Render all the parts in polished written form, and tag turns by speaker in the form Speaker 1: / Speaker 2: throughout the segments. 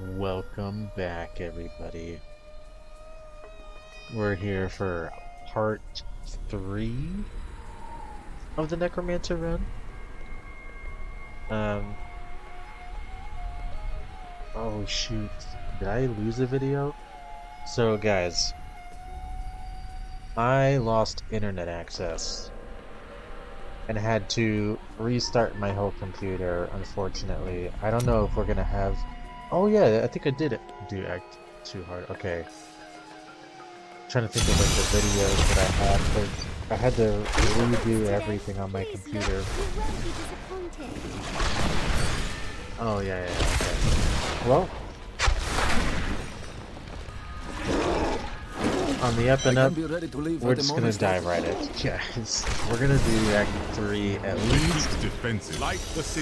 Speaker 1: Welcome back, everybody. We're here for part 3 of the Necromancer run. Um, oh shoot, did I lose a video? So guys, I lost internet access and had to restart my whole computer, unfortunately. I don't know if we're gonna have... Oh yeah, I think I did do Act 2 hard. Okay. Trying to think of like the videos that I had, but I had to redo everything on my computer. Oh yeah, okay. Well, on the up and up, we're just gonna dive right in. Yes, we're gonna do Act 3 at least.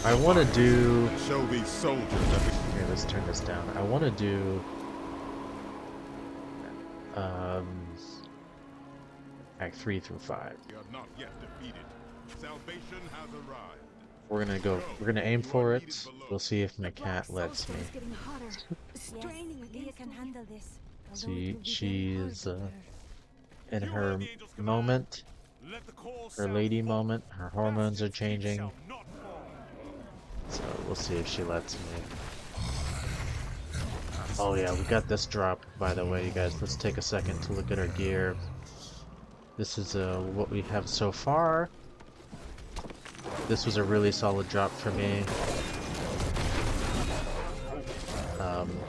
Speaker 1: I want to do...
Speaker 2: Show these soldiers that
Speaker 1: Here, let's turn this down. I want to do... Act 3 through 5.
Speaker 2: we are not yet defeated. Salvation has arrived.
Speaker 1: We're gonna aim for it. We'll see if my cat lets me. See, she's in her moment, her lady moment. Her hormones are changing. So we'll see if she lets me. Oh yeah, we got this drop, by the way, you guys. Let's take a second to look at our gear. This is what we have so far. This was a really solid drop for me.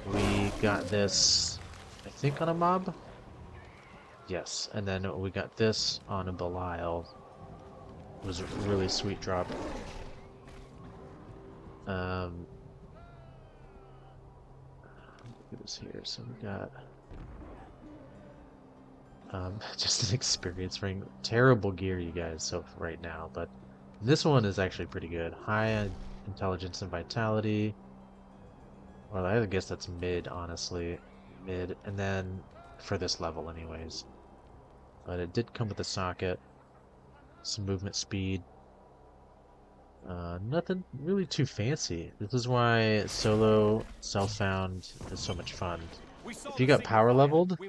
Speaker 1: We got this, I think, on a mob. Yes, and then we got this on a Belial. It was a really sweet drop. Look at this here. So we got just an experience ring. Terrible gear, you guys, so right now, but this one is actually pretty good. High intelligence and vitality. Well, I guess that's mid, honestly. Mid, and then for this level anyways. But it did come with a socket. Some movement speed. Nothing really too fancy. This is why solo self-found is so much fun. If you got power leveled, you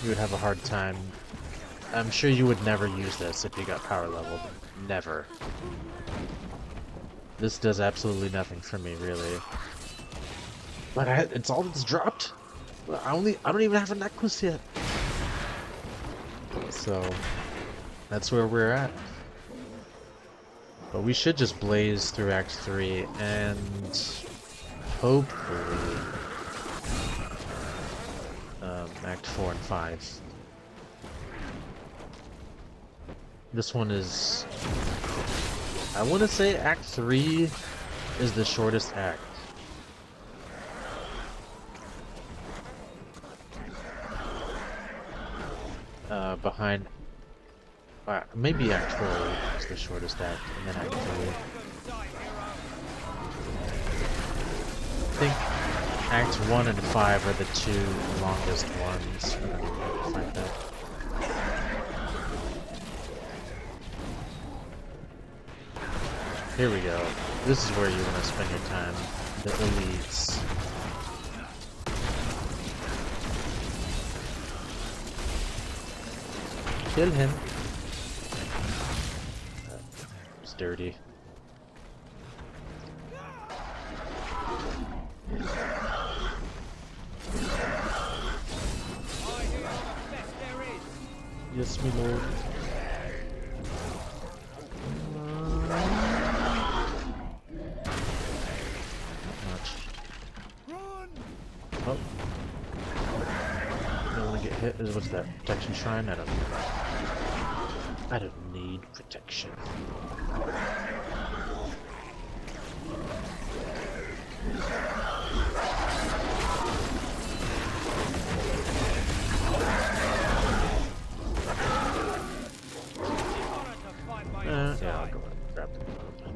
Speaker 1: would have a hard time. I'm sure you would never use this if you got power leveled. Never. This does absolutely nothing for me, really. But it's all that's dropped. I don't even have a necklace yet. So that's where we're at. But we should just blaze through Act 3 and hopefully Act 4 and 5. This one is... I want to say Act 3 is the shortest act. Behind... maybe Act 4 is the shortest act, and then Act 3. I think Acts 1 and 5 are the two longest ones. Find that. Here we go. This is where you want to spend your time. The elites. Kill him. It's dirty. Yes, my lord. Oh. Don't want to get hit. What's that? Protection shrine? I don't need protection. Yeah, I'll go ahead and grab the club.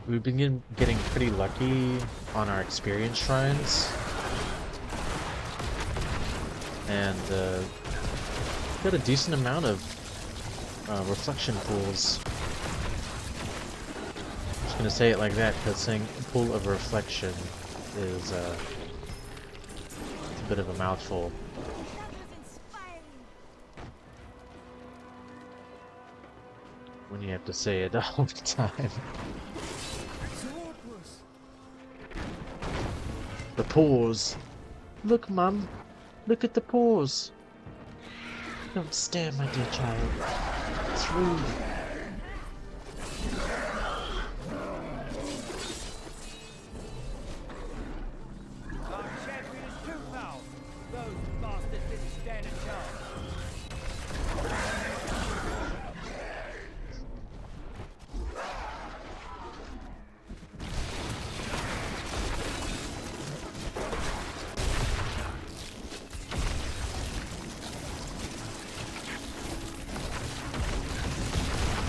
Speaker 1: We've been getting pretty lucky on our experience shrines. And got a decent amount of reflection pools. gonna say it like that because saying pool of reflection is it's a bit of a mouthful. When you have to say it all the time. The paws. Look, Mum. Look at the paws. Don't stare, my dear child. It's rude.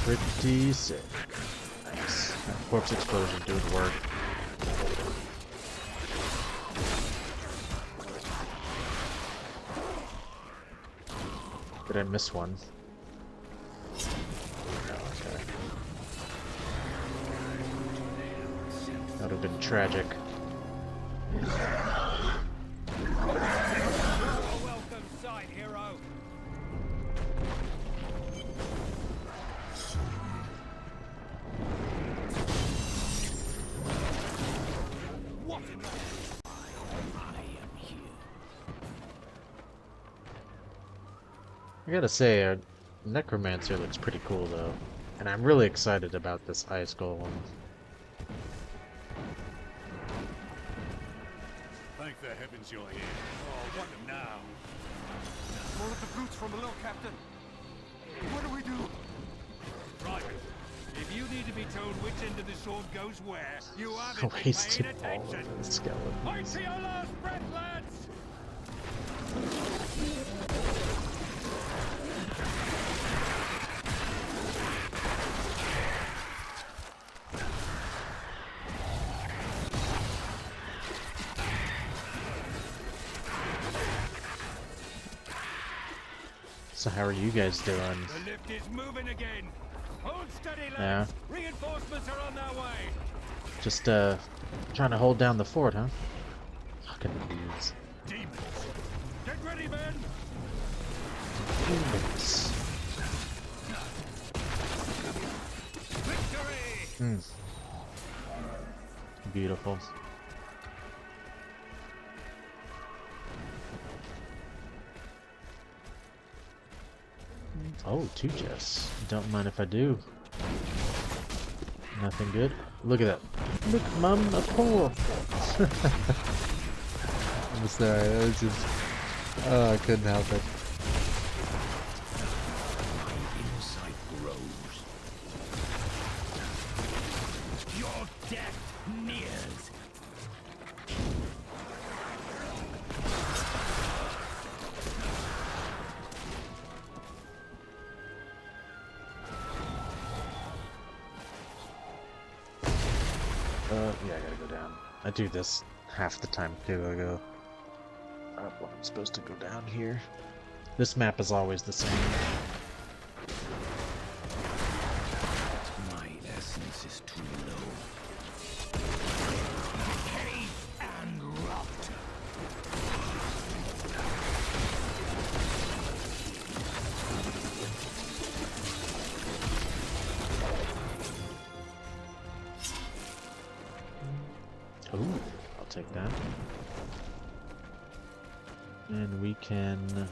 Speaker 1: Pretty sick. Nice. That corpse explosion doing work. Did I miss one? No, okay. That would have been tragic. I gotta say, Necromancer looks pretty cool though, and I'm really excited about this ice golem.
Speaker 2: Thank the heavens you're here. Oh, what now? More of the brutes from below, Captain. What do we do? Right. If you need to be told which end of the sword goes where, you haven't been
Speaker 1: Wasted
Speaker 2: paying
Speaker 1: all
Speaker 2: attention.
Speaker 1: of the skeletons.
Speaker 2: Fight to your last breath, lads!
Speaker 1: So how are you guys doing?
Speaker 2: The lift is moving again. Hold steady, lads.
Speaker 1: Yeah.
Speaker 2: Reinforcements are on their way.
Speaker 1: Just trying to hold down the fort, huh? Fucking dudes.
Speaker 2: Demons. Get ready, men.
Speaker 1: Demons.
Speaker 2: Victory.
Speaker 1: Beautiful. Oh, 2 chests. Don't mind if I do. Nothing good. Look at that. Look, Mum, a paw. I'm sorry. I was just. Oh, I couldn't help it.
Speaker 2: Insight grows. Your death nears.
Speaker 1: Yeah, I gotta go down. I do this half the time too. I go up when I'm supposed to go down here. This map is always the same.
Speaker 2: My essence is too low. Decay and rot.
Speaker 1: Ooh, I'll take that. And we can...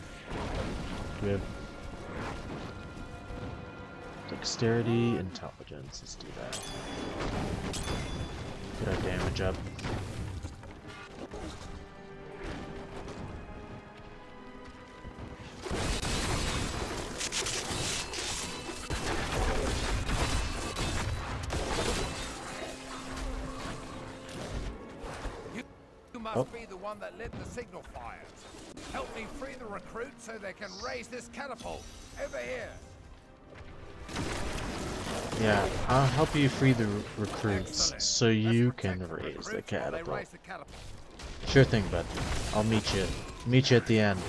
Speaker 1: We have dexterity, intelligence. Let's do that. Get our damage up.
Speaker 3: Must be the one that lit the signal fires. Help me free the recruits so they can raise this catapult. Over here.
Speaker 1: Yeah, I'll help you free the recruits
Speaker 3: Excellent.
Speaker 1: so
Speaker 3: Let's
Speaker 1: you
Speaker 3: protect
Speaker 1: can
Speaker 3: the
Speaker 1: raise the
Speaker 3: recruits while they
Speaker 1: catapult.
Speaker 3: raise the catapult.
Speaker 1: Sure thing, bud. I'll meet you. Meet you at the end.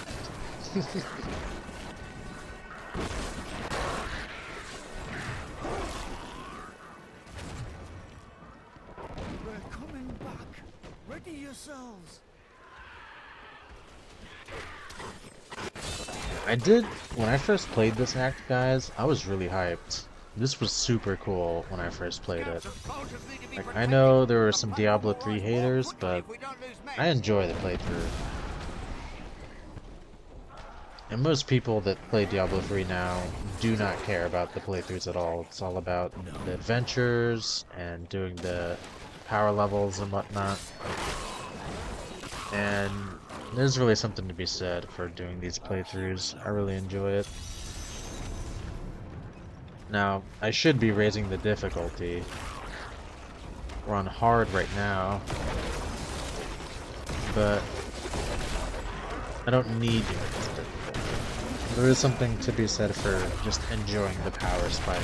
Speaker 2: Steady yourselves.
Speaker 1: When I first played this act, guys, I was really hyped. This was super cool when I first played it. Like, I know there were some Diablo 3 haters, but I enjoy the playthrough. And most people that play Diablo 3 now do not care about the playthroughs at all. It's all about the adventures and doing the power levels and whatnot. And there's really something to be said for doing these playthroughs. I really enjoy it. Now, I should be raising the difficulty. We're on hard right now. But I don't need to. There is something to be said for just enjoying the power spike.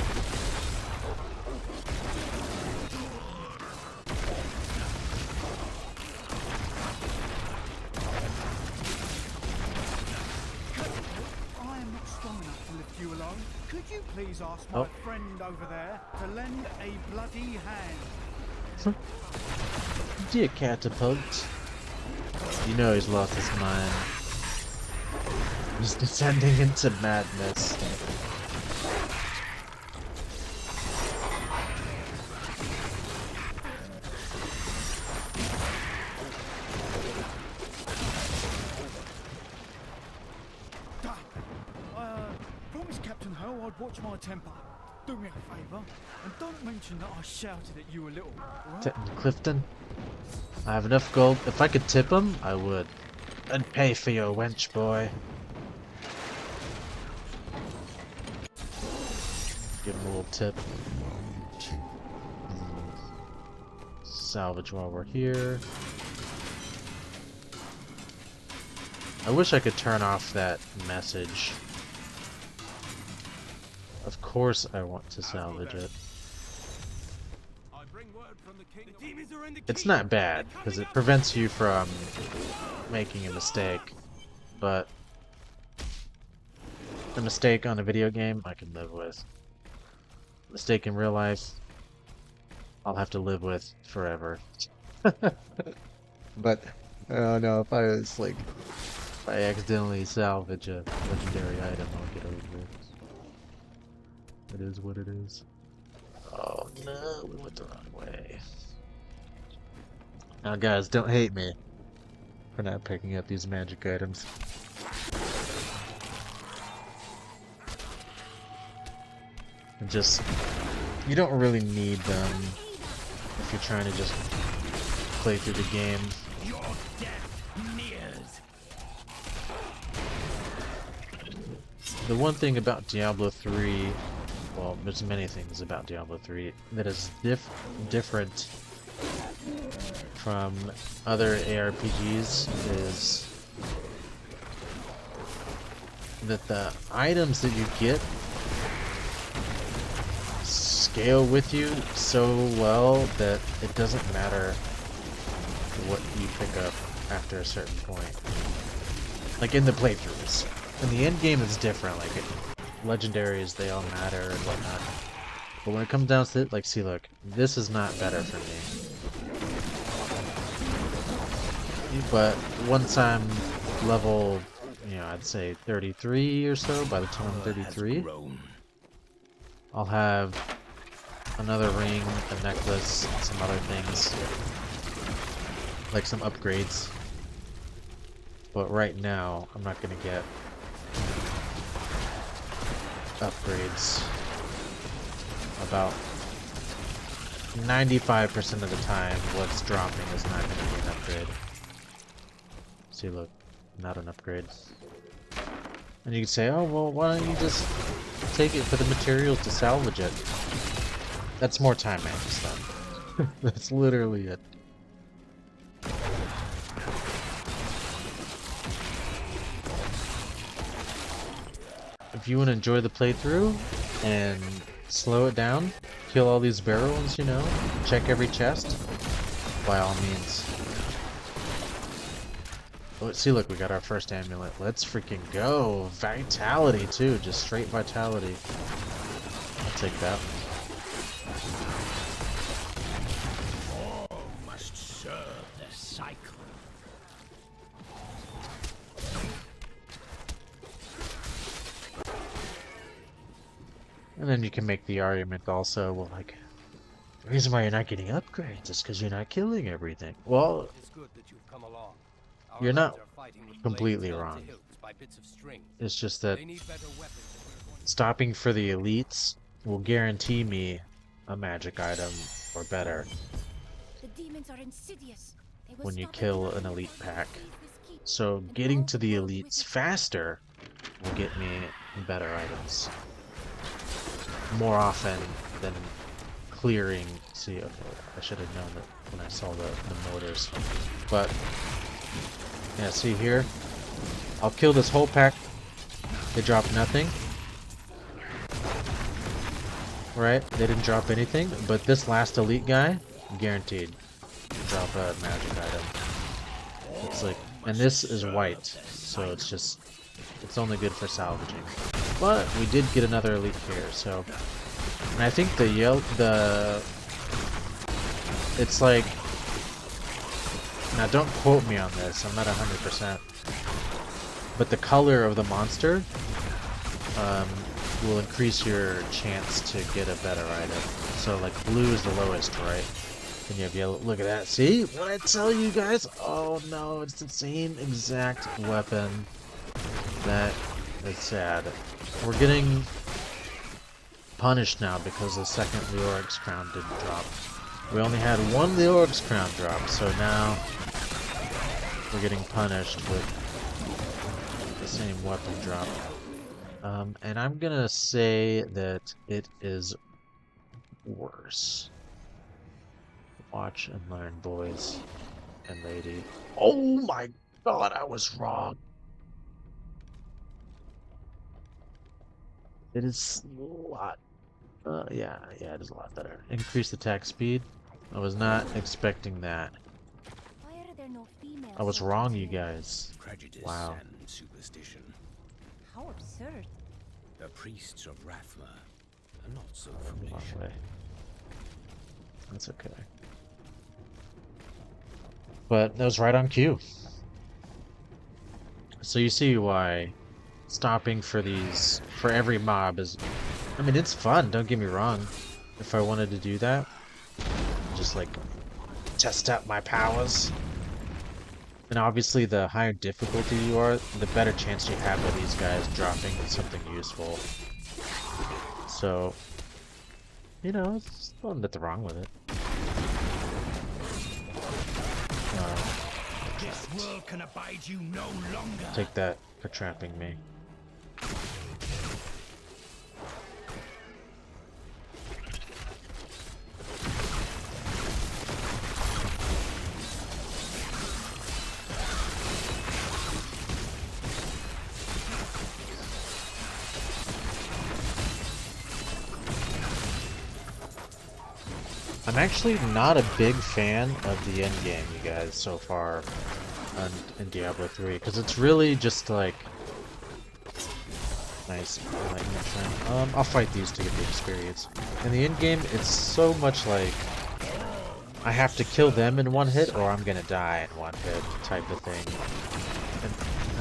Speaker 2: I am not strong enough to lift you alone. Could you please ask my friend over there to lend a bloody hand?
Speaker 1: Dear catapult. You know he's lost his mind. He's descending into madness.
Speaker 2: Promise Captain Ho I'd watch my temper. Do me a favour, and don't mention that I shouted at you a little, alright?
Speaker 1: Clifton, I have enough gold. If I could tip him, I would. I'd pay for your wench, boy. Give him a little tip. Salvage while we're here. I wish I could turn off that message. Of course I want to salvage it. It's not bad, because it prevents you from making a mistake, but a mistake on a video game I can live with. Mistake in real life, I'll have to live with forever. But, I don't know, if I accidentally salvage a legendary item, I'll get over it. It is what it is. Oh no, we went the wrong way. Now guys, don't hate me for not picking up these magic items. You don't really need them if you're trying to just play through the game.
Speaker 2: Your death nears.
Speaker 1: The one thing about Diablo 3, well, there's many things about Diablo 3 that is different from other ARPGs is that the items that you get scale with you so well that it doesn't matter what you pick up after a certain point. Like in the playthroughs. In the end game it's different, like legendaries, they all matter and whatnot. But when it comes down to it, like, see, look, this is not better for me. But once I'm level, you know, I'd say 33 or so, by the time I'm 33, I'll have another ring, a necklace, and some other things. Like some upgrades. But right now, I'm not gonna get upgrades. About 95% of the time, what's dropping is not gonna be an upgrade. See, look, not an upgrade. And you can say, oh, well, why don't you just take it for the materials to salvage it? That's more time management stuff. That's literally it. If you want to enjoy the playthrough and slow it down, kill all these barrels, you know, check every chest, by all means. Oh, see, look, we got our first amulet. Let's freaking go. Vitality, too. Just straight vitality. I'll take that.
Speaker 2: All must serve the
Speaker 4: cycle.
Speaker 1: And then you can make the argument also, well, like, the reason why you're not getting upgrades is because you're not killing everything. Well,
Speaker 5: It's good that you've come along. Our
Speaker 1: you're
Speaker 5: lads
Speaker 1: not
Speaker 5: are fighting with
Speaker 1: completely
Speaker 5: blades held
Speaker 1: wrong.
Speaker 5: to hilts by bits of string.
Speaker 1: It's just that
Speaker 5: They need better weapons if we're going to...
Speaker 1: stopping for the elites will guarantee me a magic item or better
Speaker 6: The demons are insidious. They will
Speaker 1: when you
Speaker 6: stop at
Speaker 1: kill an
Speaker 6: nothing
Speaker 1: elite
Speaker 6: before they
Speaker 1: pack.
Speaker 6: seize this keep,
Speaker 1: So
Speaker 6: and
Speaker 1: getting
Speaker 6: all
Speaker 1: to
Speaker 6: the
Speaker 1: the
Speaker 6: world's
Speaker 1: elites
Speaker 6: wizards.
Speaker 1: faster will get me better items more often than clearing. See, okay, I should have known that when I saw the mortars. But yeah, see here, I'll kill this whole pack. They drop nothing. Right? They didn't drop anything, but this last elite guy, guaranteed to drop a magic item. It's like, and this is white, so it's only good for salvaging. But we did get another elite here, so, and I think it's like, now don't quote me on this, I'm not 100%, but the color of the monster, will increase your chance to get a better item. So like blue is the lowest, right? Then you have yellow. Look at that. See? What I tell you guys? Oh no, it's the same exact weapon. That is sad. We're getting punished now because the second Leoric's crown didn't drop. We only had one Leoric's crown drop, so now we're getting punished with the same weapon drop. And I'm gonna say that it is worse. Watch and learn, boys and lady. Oh my god, I was wrong. It is a lot. Yeah, it is a lot better. Increased attack speed. I was not expecting that.
Speaker 6: Why are there no female
Speaker 1: I was
Speaker 6: soldiers
Speaker 1: wrong, you
Speaker 6: here?
Speaker 1: guys.
Speaker 4: Prejudice
Speaker 1: Wow.
Speaker 4: and superstition.
Speaker 6: How absurd.
Speaker 4: The priests of Rathma are not so
Speaker 1: Wrong
Speaker 4: foolish.
Speaker 1: way. That's okay. But that was right on cue. So you see why stopping for every mob is, I mean, it's fun, don't get me wrong. If I wanted to do that, just like test out my powers. And obviously the higher difficulty you are, the better chance you have of these guys dropping something useful. So, you know, there's nothing wrong with it.
Speaker 4: This world can abide you no longer.
Speaker 1: Take that for trapping me. I'm actually not a big fan of the end game, you guys, so far in Diablo 3, because it's really just like nice. I'll fight these to get the experience. In the end game, it's so much like I have to kill them in one hit, or I'm gonna die in one hit type of thing. And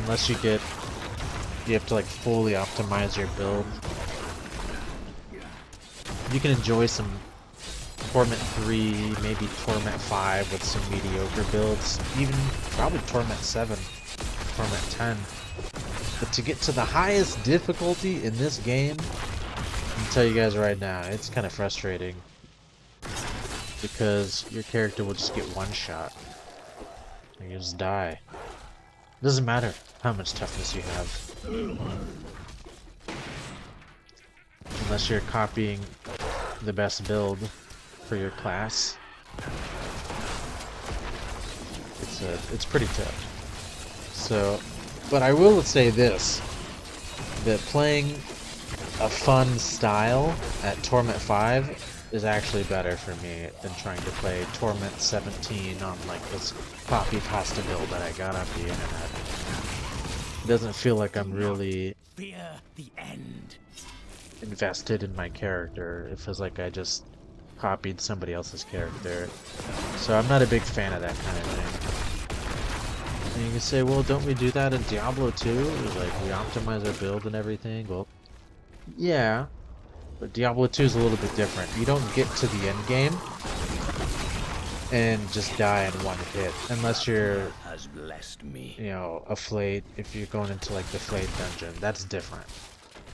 Speaker 1: unless you have to like fully optimize your build. You can enjoy some Torment 3, maybe Torment 5 with some mediocre builds, even probably Torment 7, Torment 10. But to get to the highest difficulty in this game, I can tell you guys right now, it's kind of frustrating. Because your character will just get one shot. And you just die. It doesn't matter how much toughness you have. Unless you're copying the best build for your class. It's pretty tough. So, but I will say this, that playing a fun style at Torment 5 is actually better for me than trying to play Torment 17 on like this copy pasta build that I got off the internet. It doesn't feel like I'm really
Speaker 4: Fear the end.
Speaker 1: invested in my character. It feels like I just copied somebody else's character. So I'm not a big fan of that kind of thing. And you can say, well, don't we do that in Diablo 2? Like, we optimize our build and everything. Well, yeah, but Diablo 2 is a little bit different. You don't get to the end game and just die in one hit, unless you're,
Speaker 4: Has blessed me.
Speaker 1: you know, a flayed. If you're going into like the flayed dungeon, that's different.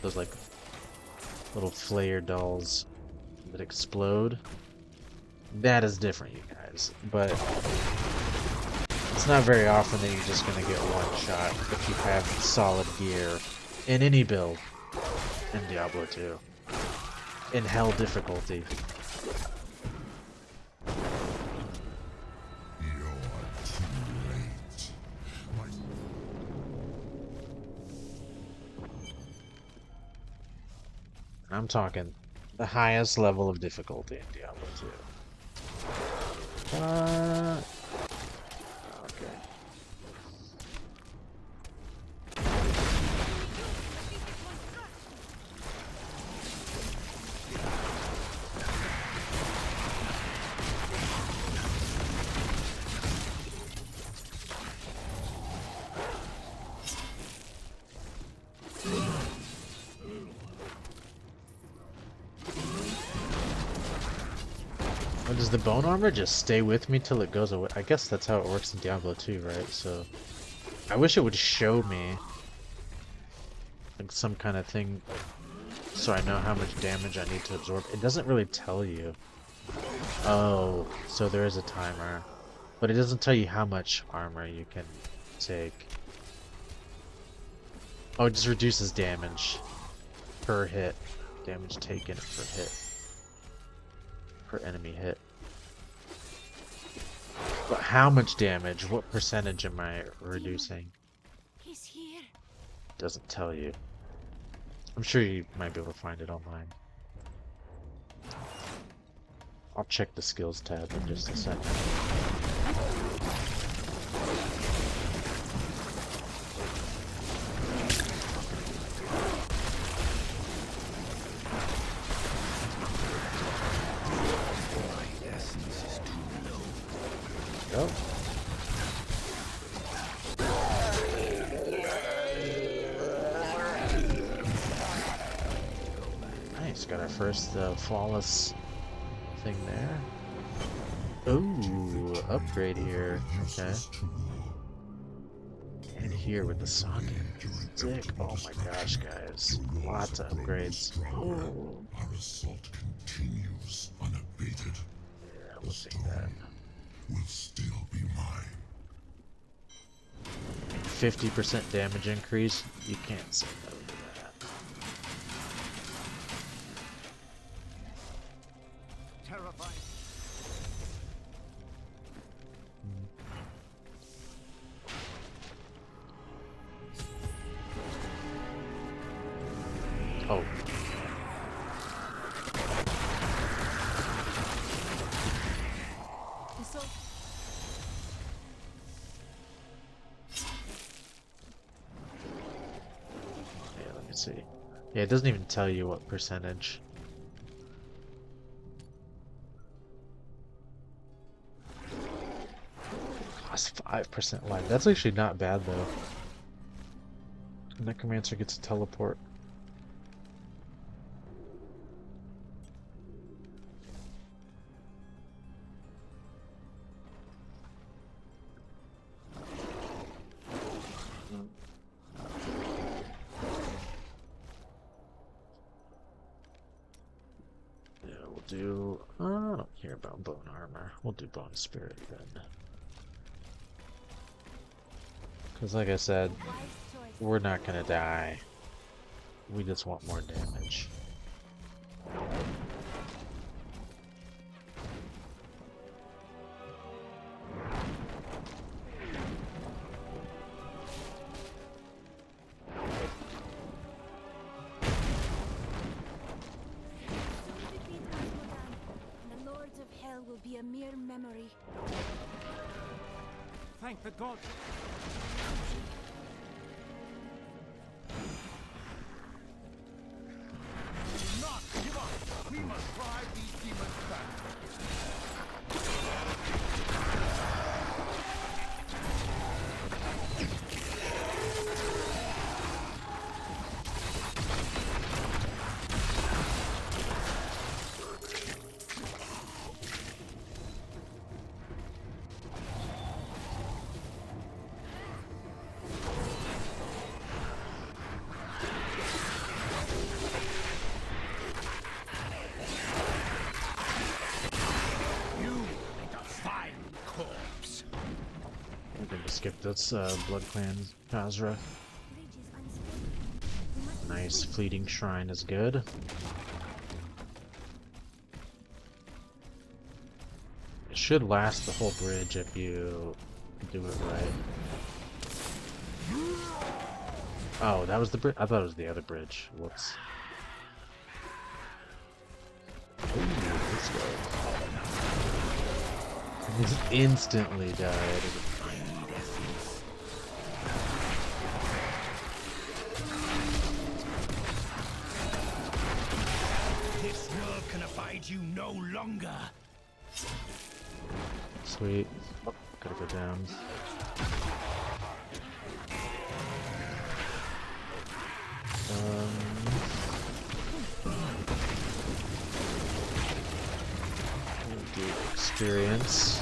Speaker 1: Those like little flayer dolls that explode. That is different, you guys. But it's not very often that you're just gonna get one shot if you have solid gear in any build in Diablo 2. In hell difficulty. I'm talking the highest level of difficulty in Diablo 2. Okay. Does the bone armor just stay with me till it goes away? I guess that's how it works in Diablo 2, right? So I wish it would show me like some kind of thing so I know how much damage I need to absorb. It doesn't really tell you. Oh, so there is a timer. But it doesn't tell you how much armor you can take. Oh, it just reduces damage per hit. Damage taken per hit. Per enemy hit. But how much damage? What percentage am I reducing?
Speaker 6: He's here.
Speaker 1: Doesn't tell you. I'm sure you might be able to find it online. I'll check the skills tab in just a second. Go. Nice, got our first flawless thing there. Ooh, upgrade here. Okay. And here with the socket. Sick. Oh my gosh, guys. Lots of upgrades. Ooh.
Speaker 7: Our assault continues unabated.
Speaker 1: Yeah, we'll take that.
Speaker 7: Will still be mine.
Speaker 1: 50% damage increase. You can't say no to that.
Speaker 2: Terrifying.
Speaker 1: Oh. Yeah, let me see. Yeah, it doesn't even tell you what percentage. Cost 5% life. That's actually not bad though. Necromancer gets a teleport. Do I don't care about bone armor. We'll do bone spirit then. Because like I said, we're not gonna die. We just want more damage.
Speaker 6: Will be a mere memory.
Speaker 2: Thank the gods.
Speaker 3: Do not give up. We must drive these demons back.
Speaker 1: skip this Blood Clan Khazra.
Speaker 6: Bridge is unstable. We must be
Speaker 1: Nice
Speaker 6: swift.
Speaker 1: fleeting shrine is good. It should last the whole bridge if you do it right. Oh, that was the bridge? I thought it was the other bridge. Whoops. Ooh, let's go. I just instantly died.
Speaker 4: This world can abide you no longer.
Speaker 1: Sweet. Oh, gotta go down. We'll do experience.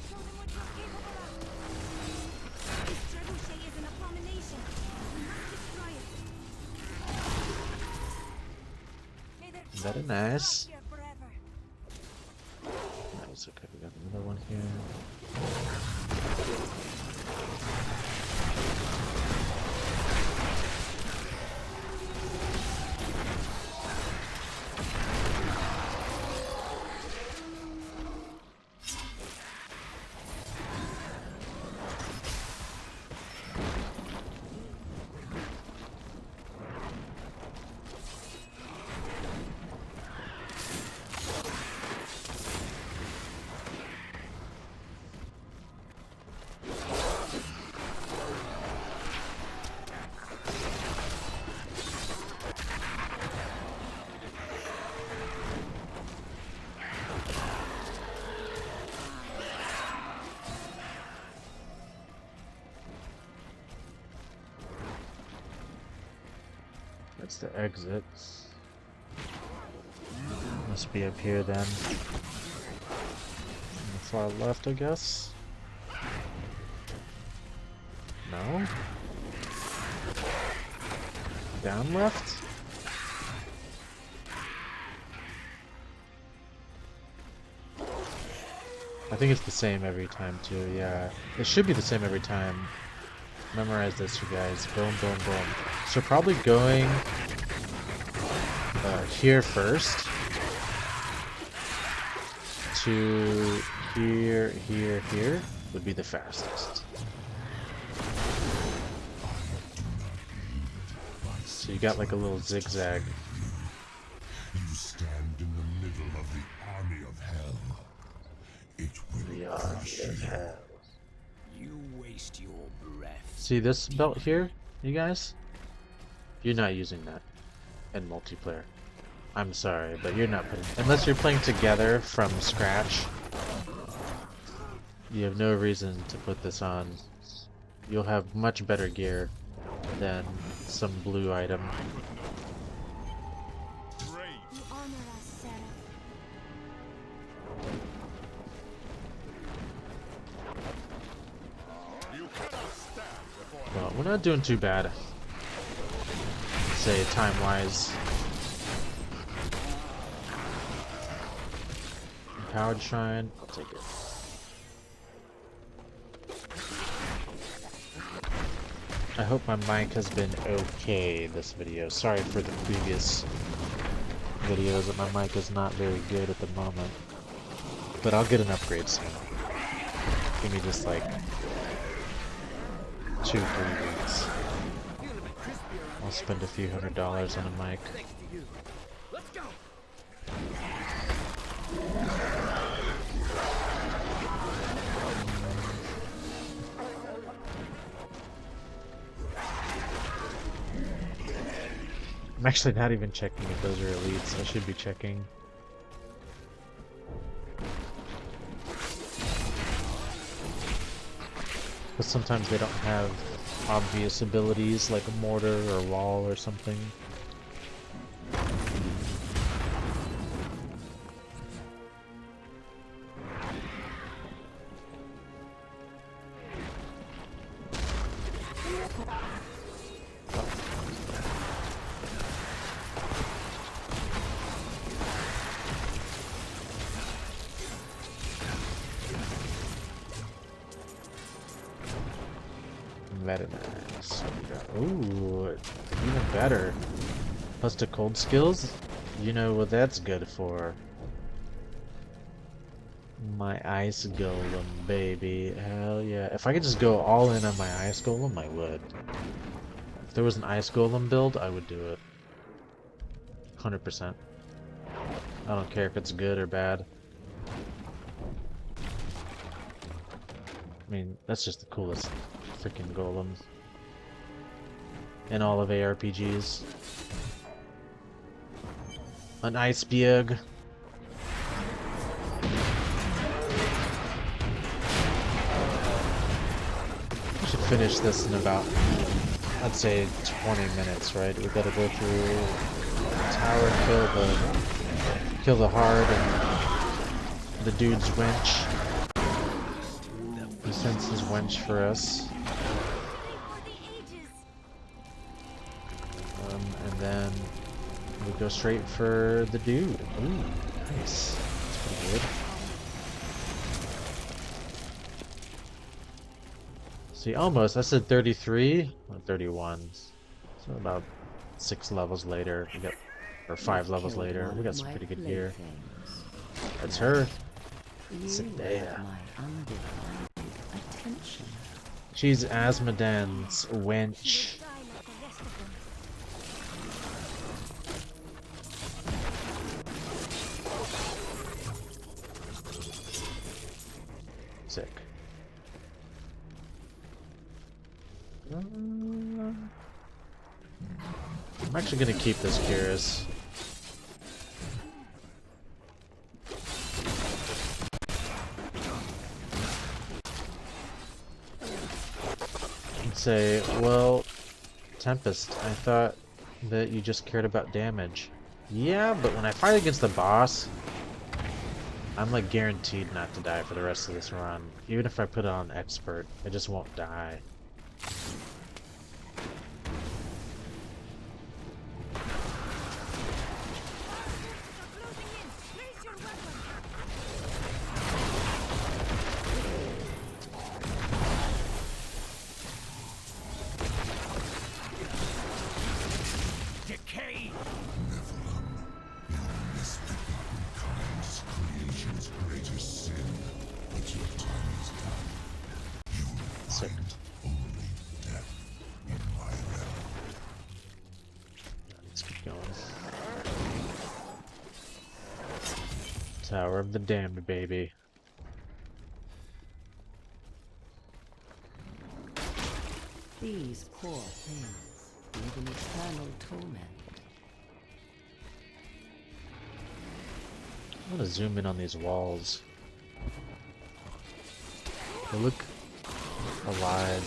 Speaker 6: Show them what you're capable of. This trebuchet is an abomination. We must destroy it. May their
Speaker 1: Very
Speaker 6: troops
Speaker 1: nice.
Speaker 6: rot here forever.
Speaker 1: Nice, okay, we got another one here. That's the exit. Must be up here then. On the far left, I guess. No? Down left? I think it's the same every time too, yeah. It should be the same every time. Memorize this, you guys. Boom, boom, boom. So probably going here first to here, here, here would be the fastest. So you got like a little zigzag.
Speaker 7: You stand in the middle of the army of hell. It will crush you.
Speaker 4: You waste your breath.
Speaker 1: See this belt here, you guys? You're not using that in multiplayer. I'm sorry, but you're not putting, unless you're playing together from scratch. You have no reason to put this on. You'll have much better gear than some blue item.
Speaker 2: Brave.
Speaker 6: You honor us, Seraph.
Speaker 2: You cannot stand before
Speaker 1: Well, we're not doing too bad. Say time-wise. Empowered Shrine, I'll take it. I hope my mic has been okay this video. Sorry for the previous videos that my mic is not very good at the moment. But I'll get an upgrade soon. Give me just like 2-3 weeks. I'll spend a few $100s on a mic. I'm actually not even checking if those are elites. I should be checking. But sometimes they don't have obvious abilities like a mortar or wall or something. Very nice. Ooh, even better. Plus the cold skills. You know what that's good for. My ice golem, baby. Hell yeah. If I could just go all in on my ice golem, I would. If there was an ice golem build, I would do it. 100%. I don't care if it's good or bad. I mean, that's just the coolest freaking golem in all of ARPGs. An ice beug. We should finish this in about, I'd say, 20 minutes, right? We gotta go through the tower, kill the hard and the dude's wench. He sends his wench for us. And then we go straight for the dude. Ooh, nice. That's pretty good. See, almost. I said 33 or 31. So about 6 levels later, we got, or 5 levels later, we got some pretty good gear. That's her. Zendaya. She's Asmodan's wench. Sick. I'm actually gonna keep this Curious. And say, well, Tempest, I thought that you just cared about damage. Yeah, but when I fight against the boss, I'm like guaranteed not to die for the rest of this run. Even if I put it on expert, I just won't die. Tower of the Damned, baby.
Speaker 8: These poor things live in eternal torment.
Speaker 1: I want to zoom in on these walls. They look alive.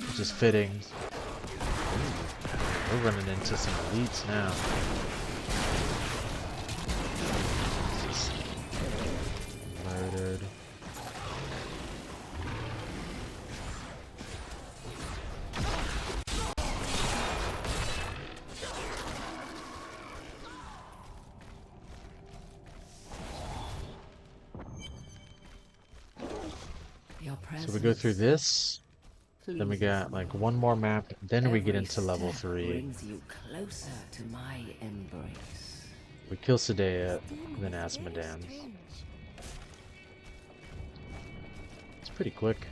Speaker 1: Which is fitting. Ooh, we're running into some elites now. Murdered. So we go through this, then we got like one more map, then we get into level 3.
Speaker 8: Brings you closer to my embrace.
Speaker 1: We kill Zendaya, then Asmodan. It's pretty quick.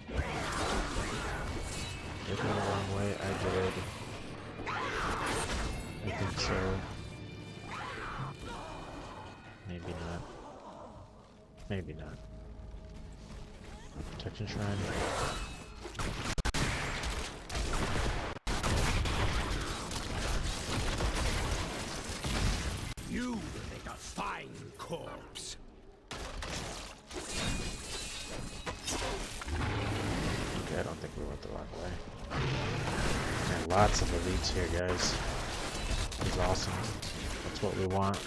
Speaker 1: Did I go the wrong way? I did. I think so. Maybe not. Maybe not. Protection Shrine.
Speaker 4: You will make a fine corpse.
Speaker 1: Okay, I don't think we went the wrong way. Man, lots of elites here, guys. This is awesome. That's what we want.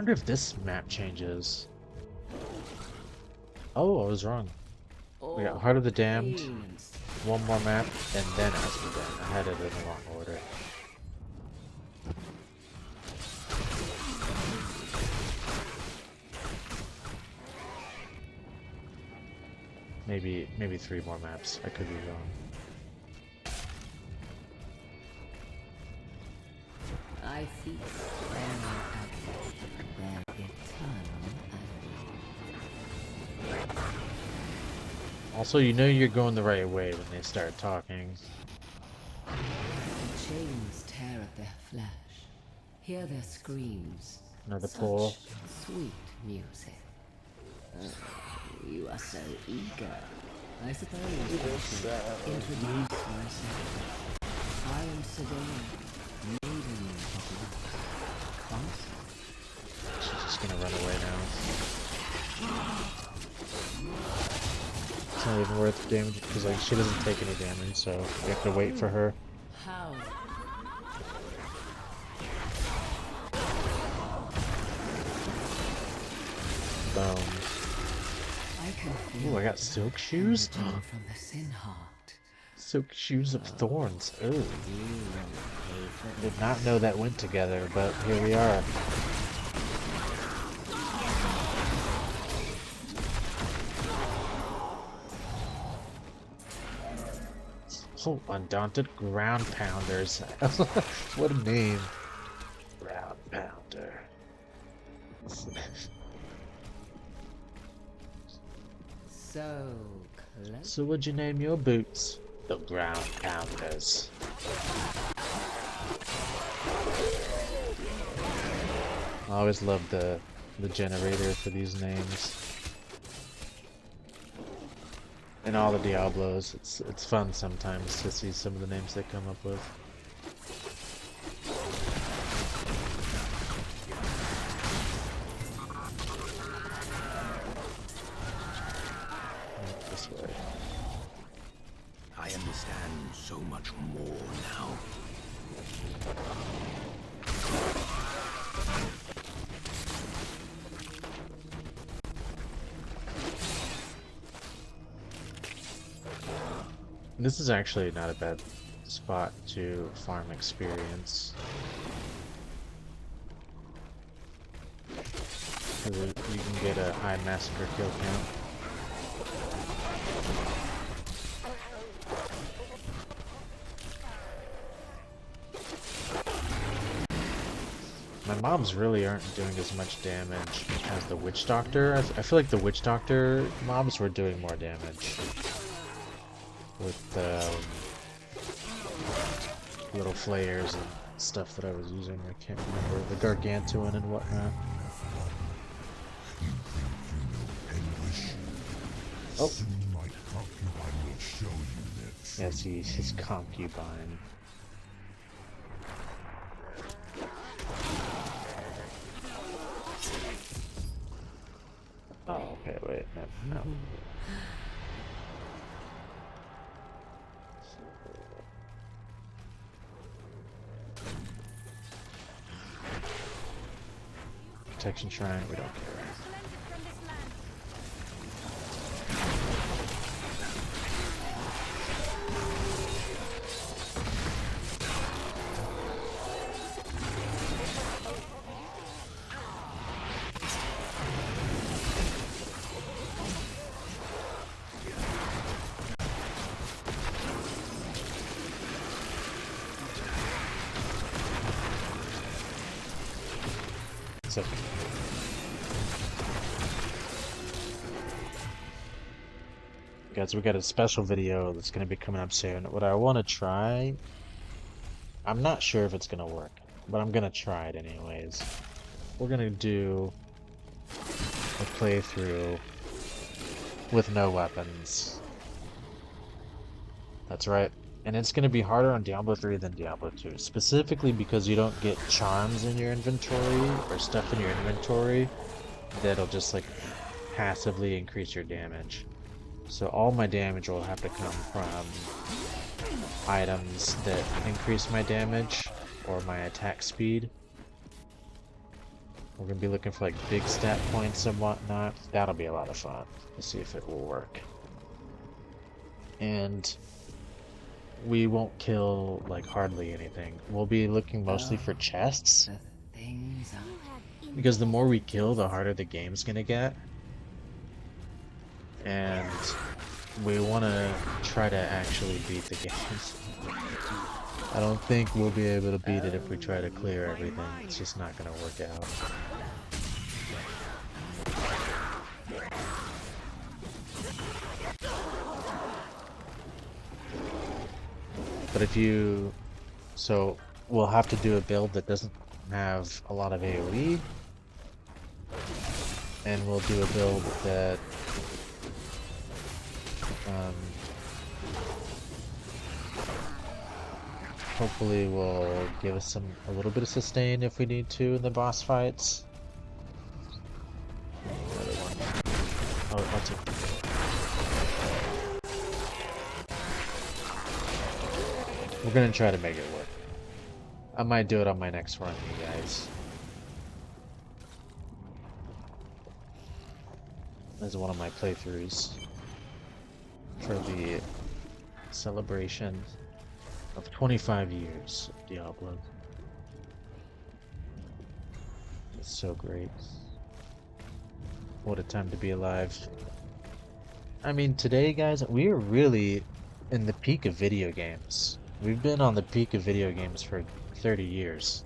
Speaker 1: wonder if this map changes. Oh, I was wrong. We got Heart of the Damned, one more map, and then Asmodan. I had it in the wrong order. Maybe 3 more maps. I could be wrong.
Speaker 8: I feast and their eternal agony.
Speaker 1: Also, you know you're going the right way when they start talking.
Speaker 8: The chains tear at their flesh. Hear their screams.
Speaker 1: Another
Speaker 8: Such
Speaker 1: pull.
Speaker 8: sweet music. You are so eager. I suppose I should introduce myself. I am Sedona, maiden of love. Constant.
Speaker 1: She's just gonna run away now. It's not even worth damage because like she doesn't take any damage, so we have to wait for her.
Speaker 8: How?
Speaker 1: Boom.
Speaker 8: I can feel
Speaker 1: Ooh, I got silk shoes.
Speaker 8: from the sin heart.
Speaker 1: Silk shoes of thorns. Ooh. Did not know that went together, but here we are. Oh, Undaunted Ground Pounders. What a name. Ground Pounder.
Speaker 8: So close.
Speaker 1: So what'd you name your boots? The Ground Pounders. I always loved the generator for these names. In all the Diablos, it's fun sometimes to see some of the names they come up with. This way.
Speaker 4: I understand so much more now.
Speaker 1: This is actually not a bad spot to farm experience. You can get a high massacre kill count. My mobs really aren't doing as much damage as the Witch Doctor. I feel like the Witch Doctor mobs were doing more damage. With little flares and stuff that I was using. I can't remember. The Gargantuan and whatnot. Oh.
Speaker 7: Soon my concubine will show you their
Speaker 1: Yes, he's his concubine. Oh, okay, wait, no. Protection Shrine, we don't care. So, guys, we got a special video that's going to be coming up soon. What I want to try, I'm not sure if it's going to work, but I'm going to try it anyways. We're going to do a playthrough with no weapons. That's right. And it's going to be harder on Diablo 3 than Diablo 2, specifically because you don't get charms in your inventory or stuff in your inventory that'll just like passively increase your damage. So all my damage will have to come from items that increase my damage or my attack speed, We're gonna be looking for like big stat points and whatnot. That'll be a lot of fun to see if it will work. And we won't kill like hardly anything. We'll be looking mostly for chests,
Speaker 8: The things
Speaker 6: You have
Speaker 1: because the more we
Speaker 6: infinite
Speaker 1: kill, the
Speaker 6: tastes.
Speaker 1: harder the game's gonna get. And we want to try to actually beat the game. I don't think we'll be able to beat it if we try to clear everything. It's just not going to work out. But if you... So, we'll have to do a build that doesn't have a lot of AoE. And we'll do a build that... hopefully will give us a little bit of sustain if we need to in the boss fights. Another one. Oh, I'll take it. We're gonna try to make it work. I might do it on my next run, you guys. This is one of my playthroughs for the celebration of 25 years of Diablo. It's so great. What a time to be alive. I mean, today, guys, we are really in the peak of video games. We've been on the peak of video games for 30 years.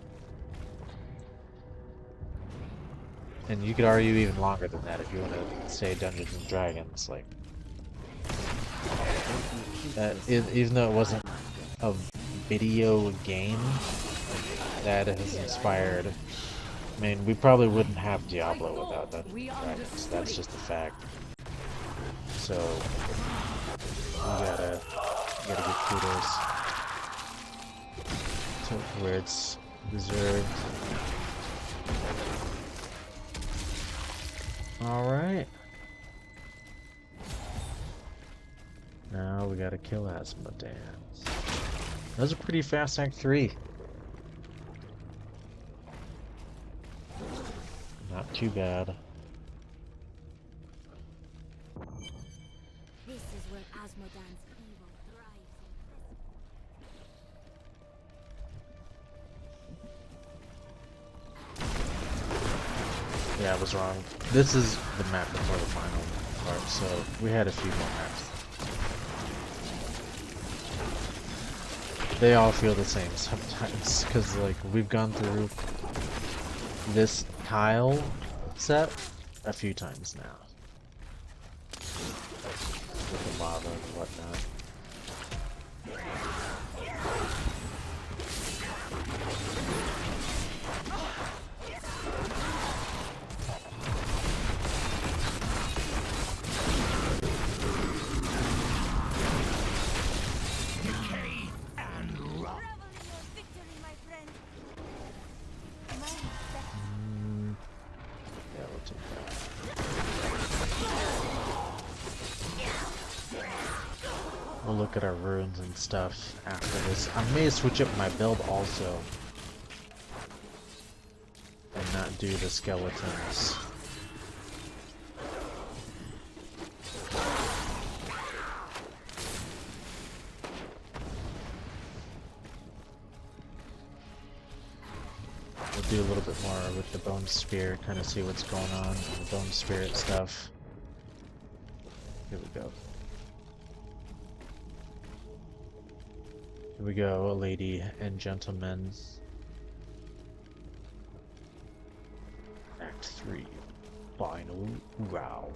Speaker 1: And you could argue even longer than that if you want to say Dungeons and Dragons. Like, even though it wasn't a video game that has inspired. I mean, we probably wouldn't have Diablo without Dungeons and Dragons. That's just a fact. So we gotta give kudos to where it's deserved. All right. Now we gotta kill Asmodeus. That was a pretty fast Act 3. Not too bad.
Speaker 6: This is where Asmodan's evil thrives.
Speaker 1: Yeah, I was wrong. This is the map before the final part, so we had a few more maps. They all feel the same sometimes, because like we've gone through this tile set a few times now. With the lava and whatnot. We'll look at our runes and stuff after this. I may switch up my build also. And not do the skeletons. We'll do a little bit more with the bone spear, kind of see what's going on with the bone spirit stuff. Here we go. Here we go, lady and gentlemen. Act 3, final round.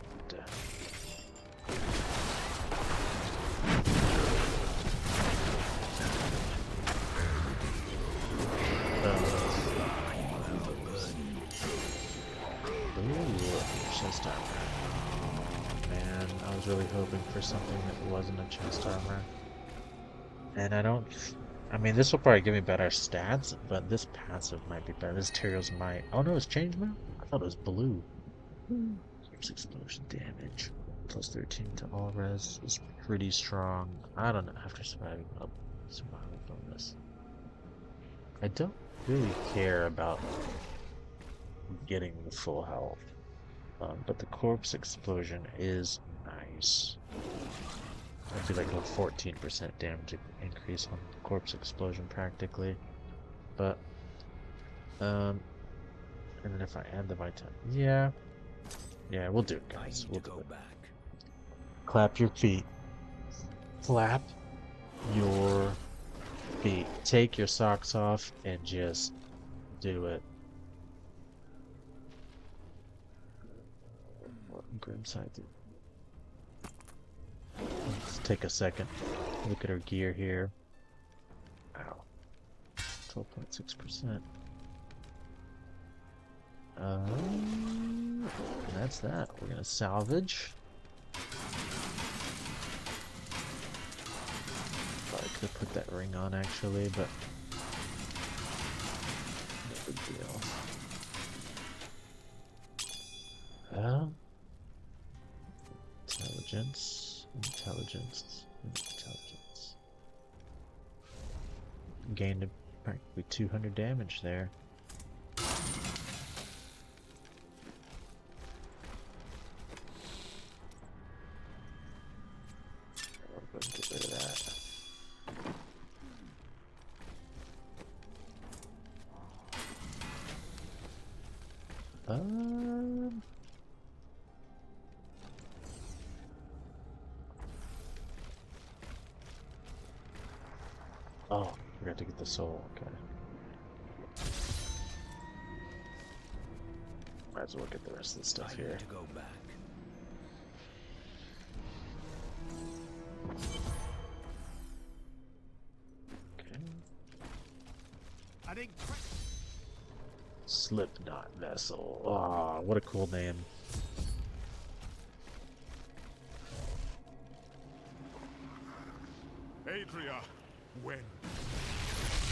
Speaker 1: Ooh, chest armor. Oh man, I was really hoping for something that wasn't a chest armor. And I mean, this will probably give me better stats, but this passive might be better. This Tyrio's might. Oh no, it's changed now? I thought it was blue. Here's explosion damage. Plus 13 to all res is pretty strong. I don't know, after surviving a survival bonus. I don't really care about getting the full health. But the corpse explosion is nice. I do like a 14% damage increase on corpse explosion practically. But and then if I add the vitality, yeah, we'll do it, guys. We'll do it. Clap your feet. Clap your feet. Take your socks off and just do it. Grimside. Let's take a second. Look at our gear here. Ow. 12.6%. That's that. We're gonna salvage. Thought I could have put that ring on actually, but no big deal. Intelligence, intelligence. Gained practically 200 damage there. I'll get rid of that. Oh, forgot to get the soul. Okay. Might as well get the rest of the stuff here.
Speaker 4: To go back.
Speaker 1: Okay.
Speaker 2: I think.
Speaker 1: Slipknot vessel. Ah, what a cool name.
Speaker 2: Adria, when?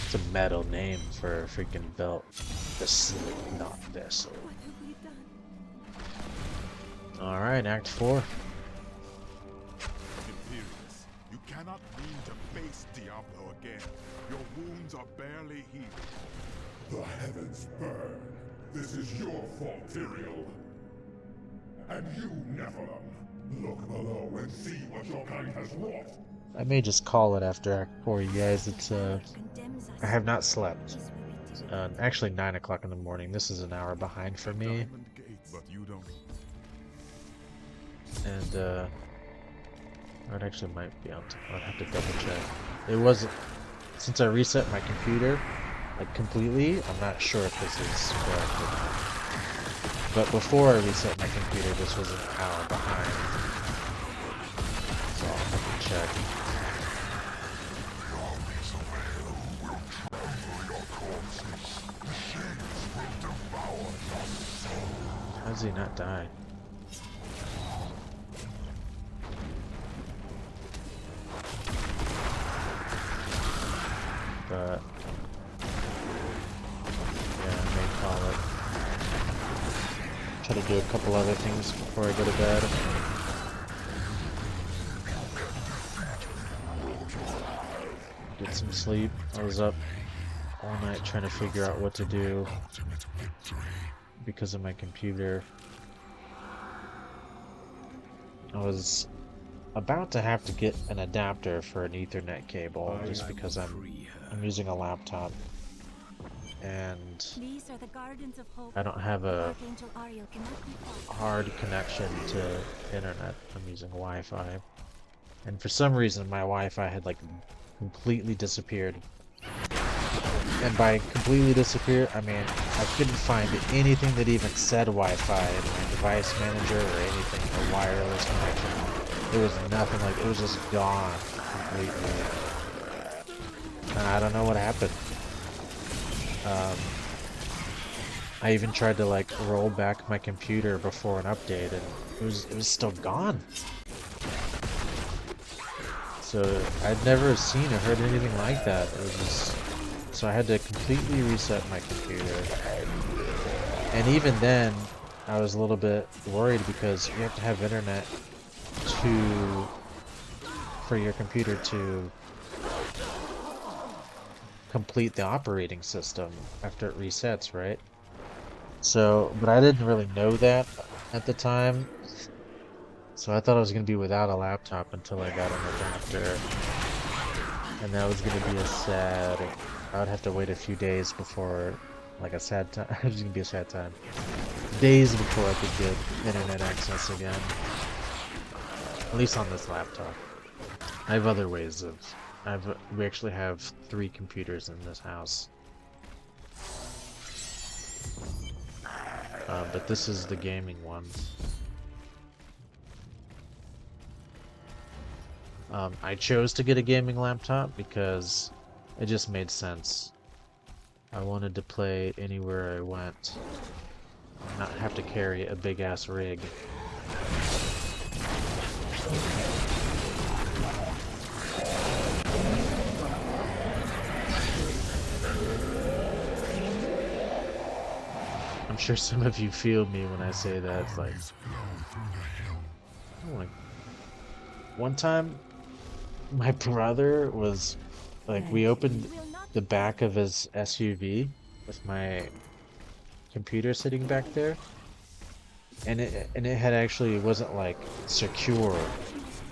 Speaker 1: It's a metal name for a freaking belt. The Slipknot vessel.
Speaker 6: What have we done?
Speaker 1: Alright, Act 4.
Speaker 7: Imperius, you cannot mean to face Diablo again. Your wounds are barely healed. The heavens burn. This is your fault, Tyrael. And you, Nephilim, look below and see what your kind has wrought.
Speaker 1: I may just call it after Act 4, you guys. It's,
Speaker 6: Condemns us.
Speaker 1: I have not slept.
Speaker 6: This will be due.
Speaker 1: Actually 9 o'clock in the morning. This is an hour behind for me.
Speaker 7: Diamond gates, but you don't.
Speaker 1: And, it actually might be on I'd have to double check. It wasn't, since I reset my computer, like completely, I'm not sure if this is correct or not. But before I reset my computer, this was an hour behind. So I'll have to check. How does he not die? But yeah, I may call it. Try to do a couple other things before I go to bed. Get some sleep. I was up all night trying to figure out what to do because of my computer. I was about to have to get an adapter for an Ethernet cable just because I'm using a laptop and
Speaker 6: These are the gardens of hope.
Speaker 1: I don't have a
Speaker 6: Archangel Ariel cannot be fought.
Speaker 1: hard connection to internet. I'm using Wi-Fi, and for some reason my Wi-Fi had like completely disappeared. And by completely disappear, I mean I couldn't find anything that even said Wi-Fi in my device manager or anything, a wireless connection. There was nothing, like it was just gone completely. I don't know what happened. I even tried to like roll back my computer before an update, and it was still gone. So I'd never seen or heard anything like that. It was just, so I had to completely reset my computer. And even then, I was a little bit worried because you have to have internet for your computer to complete the operating system after it resets, right? So, but I didn't really know that at the time. So I thought I was going to be without a laptop until I got an adapter. And that was going to be a sad... I would have to wait a few days before... Like a sad time. It was going to be a sad time. Days before I could get internet access again. At least on this laptop. I have other ways of... we actually have 3 computers in this house. But this is the gaming one. I chose to get a gaming laptop because it just made sense. I wanted to play anywhere I went, not have to carry a big ass rig. I'm sure some of you feel me when I say that. It's like, oh my. One time, my brother was like, we opened the back of his SUV with my computer sitting back there, and it had actually, it wasn't like secure.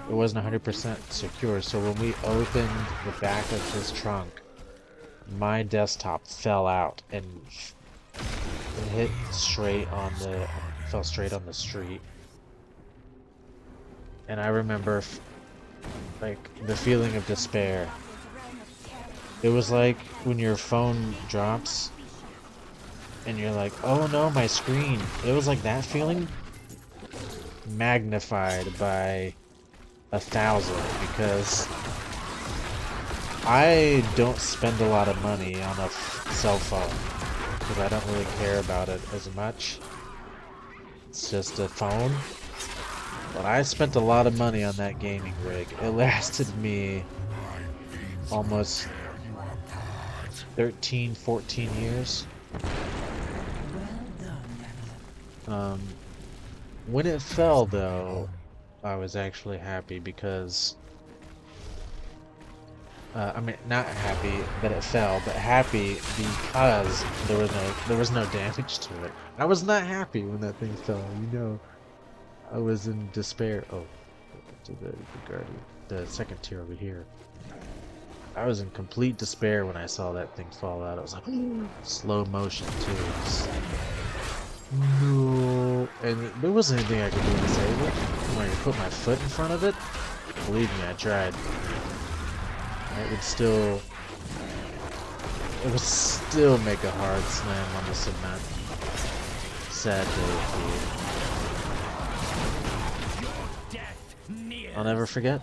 Speaker 1: It wasn't 100% secure. So when we opened the back of his trunk, my desktop fell out and hit straight on the, fell straight on the street. And I remember like the feeling of despair. It was like when your phone drops and you're like, oh no, my screen. It was like that feeling magnified by 1,000, because I don't spend a lot of money on a cell phone because I don't really care about it as much. It's just a phone. But I spent a lot of money on that gaming rig. It lasted me almost 13, 14 years. When it fell, though, I was actually happy because... I mean, not happy that it fell, but happy because there was no damage to it. I was not happy when that thing fell, you know. I was in despair. Oh, to the guardian, the second tier over here. I was in complete despair when I saw that thing fall out. I was like, slow motion too. Just, no, and there wasn't anything I could do to save it. When I put my foot in front of it, believe me, I tried. It would still make a hard slam on the cement. Sad day, dude. I'll never forget.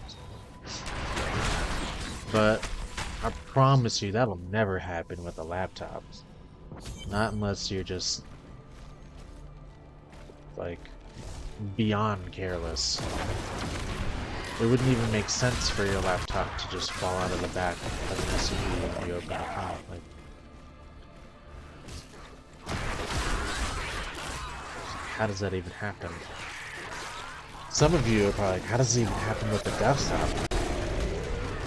Speaker 1: But I promise you that'll never happen with a laptop. Not unless you're just like beyond careless. It wouldn't even make sense for your laptop to just fall out of the back of an SUV when you open it up. Like, how does that even happen? Some of you are probably like, how does it even happen with the desktop?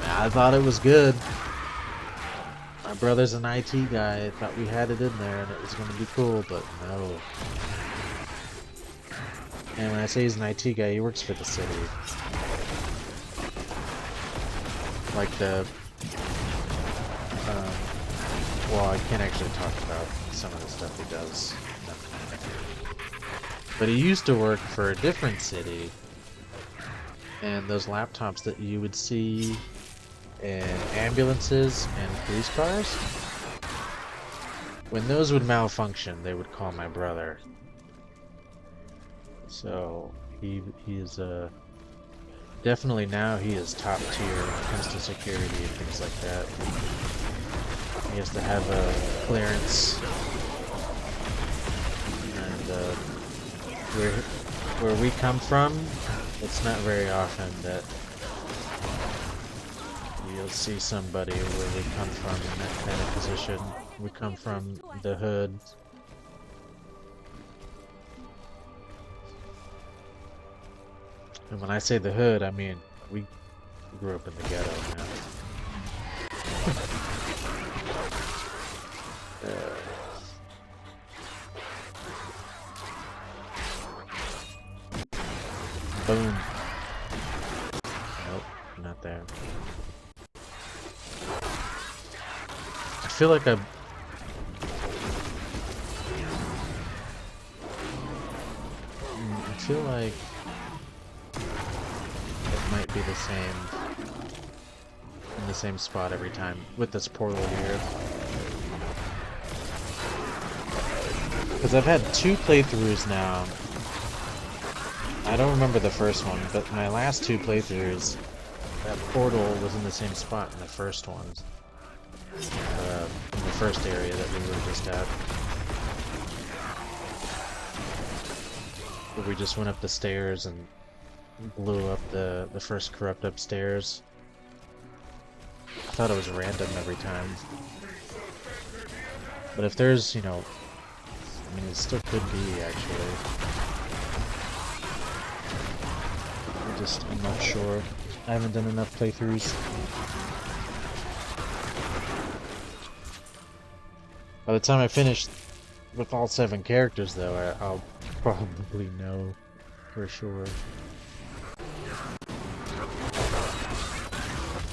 Speaker 1: I thought it was good. My brother's an IT guy. I thought we had it in there and it was going to be cool, but no. And when I say he's an IT guy, he works for the city. Like the... well, I can't actually talk about some of the stuff he does. But he used to work for a different city, and those laptops that you would see in ambulances and police cars, when those would malfunction, they would call my brother. So he is definitely now he is top tier when it comes to security and things like that. He has to have a clearance, and where we come from, it's not very often that you'll see somebody where they come from in that kind of position. We come from the hood. And when I say the hood, I mean we grew up in the ghetto, man. Boom. Nope, not there. I feel like I feel like it might be the same in the same spot every time with this portal here. Because I've had 2 playthroughs now. I don't remember the first one, but my last 2 playthroughs, that portal was in the same spot in the first one. In the first area that we were just at. Where we just went up the stairs and blew up the first corrupt upstairs. I thought it was random every time. But if there's, you know, I mean, it still could be, actually. I'm not sure. I haven't done enough playthroughs. By the time I finish with all 7 characters, though, I'll probably know for sure.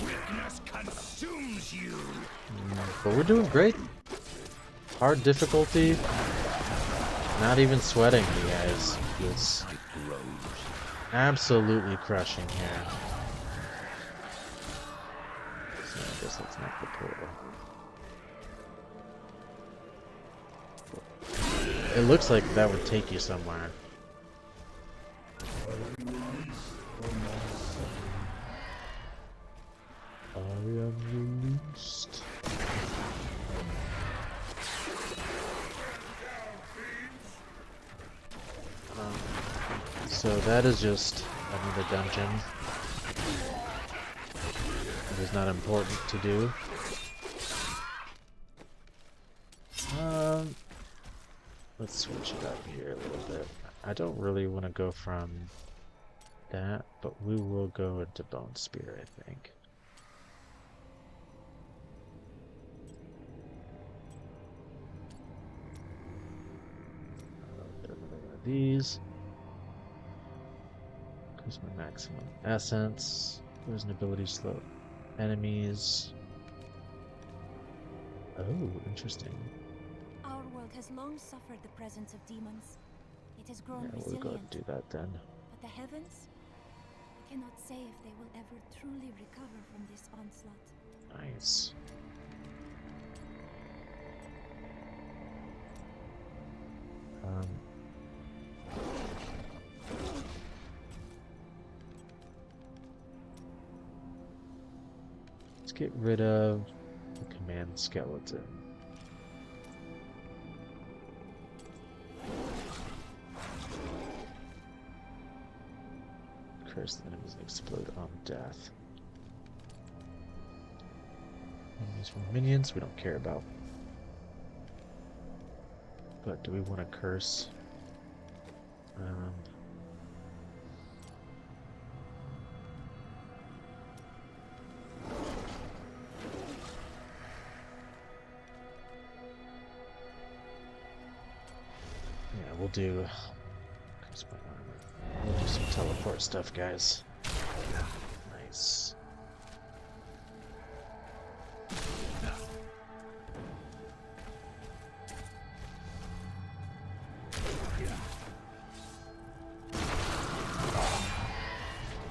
Speaker 2: Weakness consumes you.
Speaker 1: But we're doing great. Hard difficulty. Not even sweating, you guys. It's absolutely crushing here. So I guess that's not the portal. It looks like that would take you somewhere. I am released. So that is just another dungeon. It is not important to do. Let's switch it up here a little bit. I don't really want to go from that, but we will go into Bone Spear, I think. These. Increase my maximum essence. There's an ability to slow enemies. Oh, interesting.
Speaker 6: Our world has long suffered the presence of demons. It has grown
Speaker 1: Yeah, we'll
Speaker 6: resilient.
Speaker 1: go ahead and do that then.
Speaker 6: But the heavens? I cannot say if they will ever truly recover from this onslaught.
Speaker 1: Nice. Let's get rid of the command skeleton. Curse the enemies explode on death. Enemies from minions we don't care about. But do we want to curse? Yeah, we'll do. Curse my armor. We'll do some teleport stuff, guys. Nice.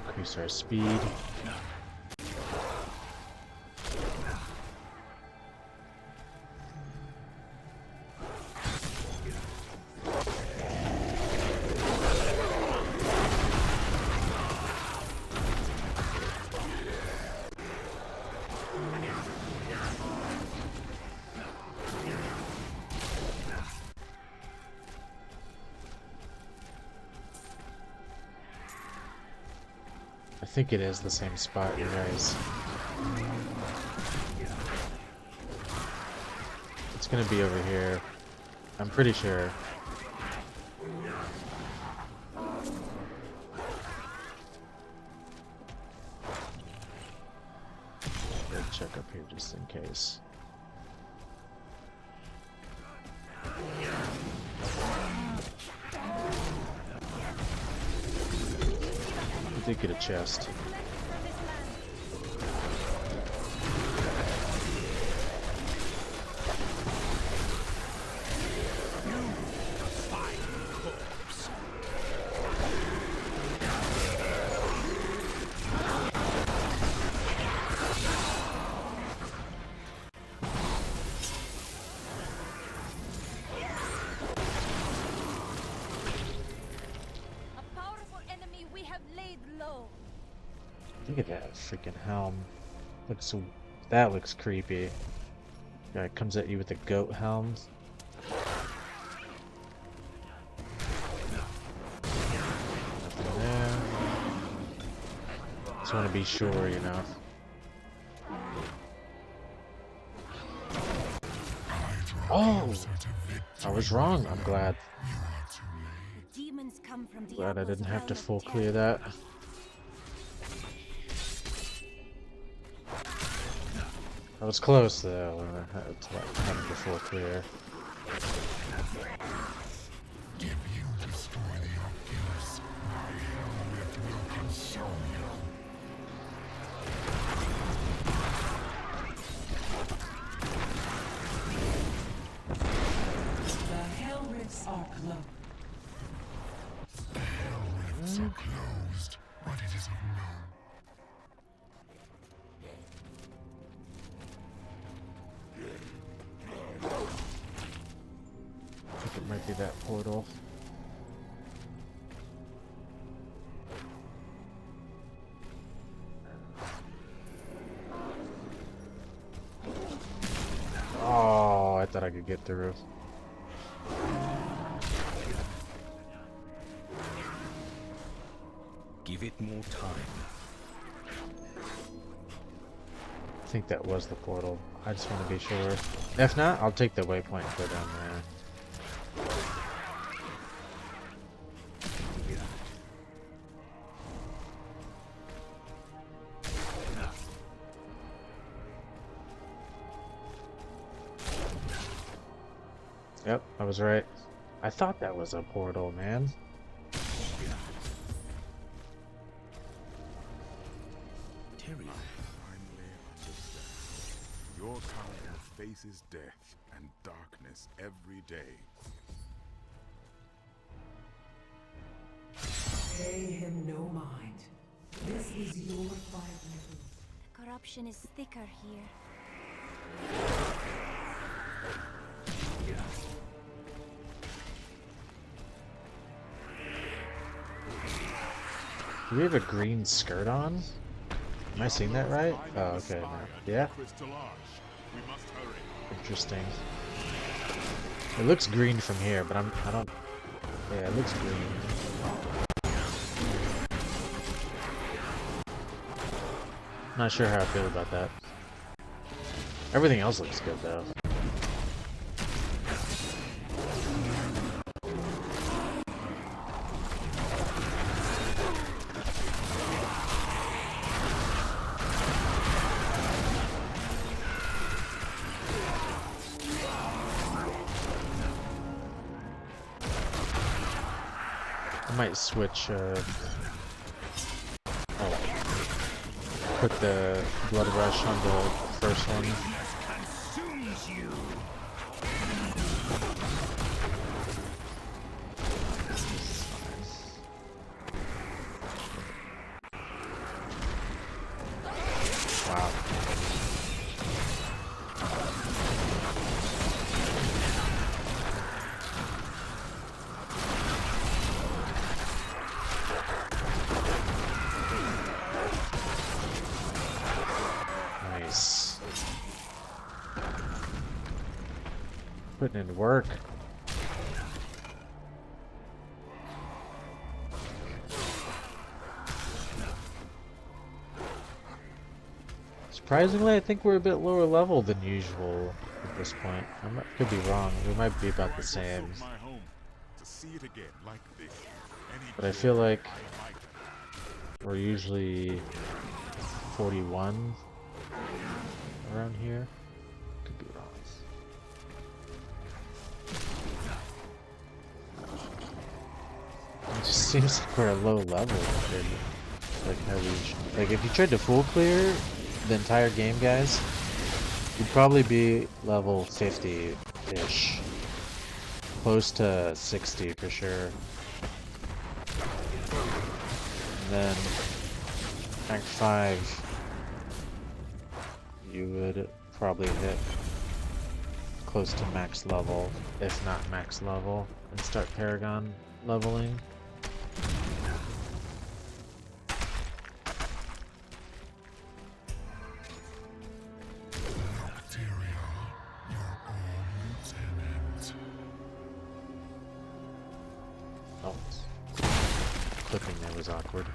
Speaker 1: Increase our speed. I think it is the same spot, you guys. It's gonna be over here. I'm pretty sure. I'll check up here just in case. Did get a chest. Look at that freaking helm. Looks so. That looks creepy. Guy comes at you with a goat helm. Nothing there. Just want to be sure, you know. Oh! I was wrong. I'm glad.
Speaker 6: Demons come from
Speaker 1: Glad I
Speaker 6: Diablo's
Speaker 1: didn't have to
Speaker 6: realm of
Speaker 1: full
Speaker 6: terror.
Speaker 1: clear that. I was close though. I had to like having to full clear.
Speaker 7: If you destroy the Oculus, my helmet will consume you.
Speaker 8: The hell rifts are closed.
Speaker 7: The hell rifts are closed, but it is of no.
Speaker 1: I think it might be that portal. Oh, I thought I could get through.
Speaker 4: Give it more time.
Speaker 1: I think that was the portal. I just want to be sure. If not, I'll take the waypoint and go down there. Yep, I was right. I thought that was a portal, man.
Speaker 4: Terry,
Speaker 7: Finally understand. Your kind faces death and darkness every day.
Speaker 8: Pay him no mind. This is your fight.
Speaker 6: The corruption is thicker here.
Speaker 1: Do we have a green skirt on? Am I seeing that right? Oh, okay. No. Yeah.
Speaker 7: We must hurry.
Speaker 1: Interesting. It looks green from here, but I don't. Yeah, it looks green. Not sure how I feel about that. Everything else looks good though. I might switch, put the Blood Rush on the first one.
Speaker 2: Consumes you.
Speaker 1: Wow. Nice. Putting in work. Surprisingly, I think we're a bit lower level than usual at this point. Could be wrong. We might be about the same.
Speaker 7: My home. To see it again like this.
Speaker 1: But I feel like we're usually 41 around here. Could be wrong. It just seems like we're a low level compared to like how we like if you tried to full clear the entire game, guys, you'd probably be level 50-ish. Close to 60 for sure. And then Act 5 you would probably hit close to max level, if not max level, and start Paragon leveling. Oh, clipping there was awkward.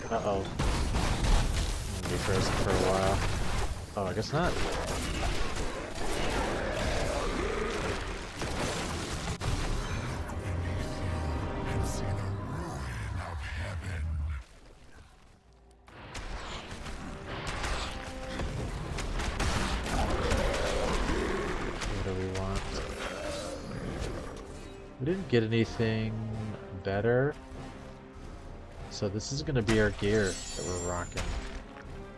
Speaker 1: Uh-oh. I'm gonna be frozen for a while. Oh, I guess not. What do we want? We didn't get anything better. So this is gonna be our gear that we're rocking.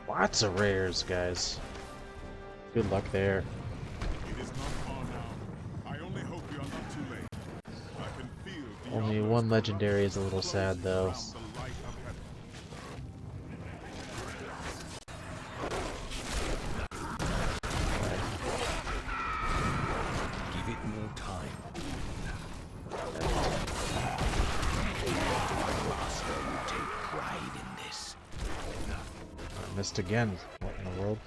Speaker 1: Lots of rares, guys. Good luck there.
Speaker 7: It is not far now. I only hope we are not too late. I can feel
Speaker 1: Only
Speaker 7: Diablo's
Speaker 1: one legendary is a
Speaker 7: corruption
Speaker 1: little sad though.
Speaker 7: around the light of heaven.
Speaker 4: Give it more time. Master will take pride in this.
Speaker 1: I missed again. What in the world?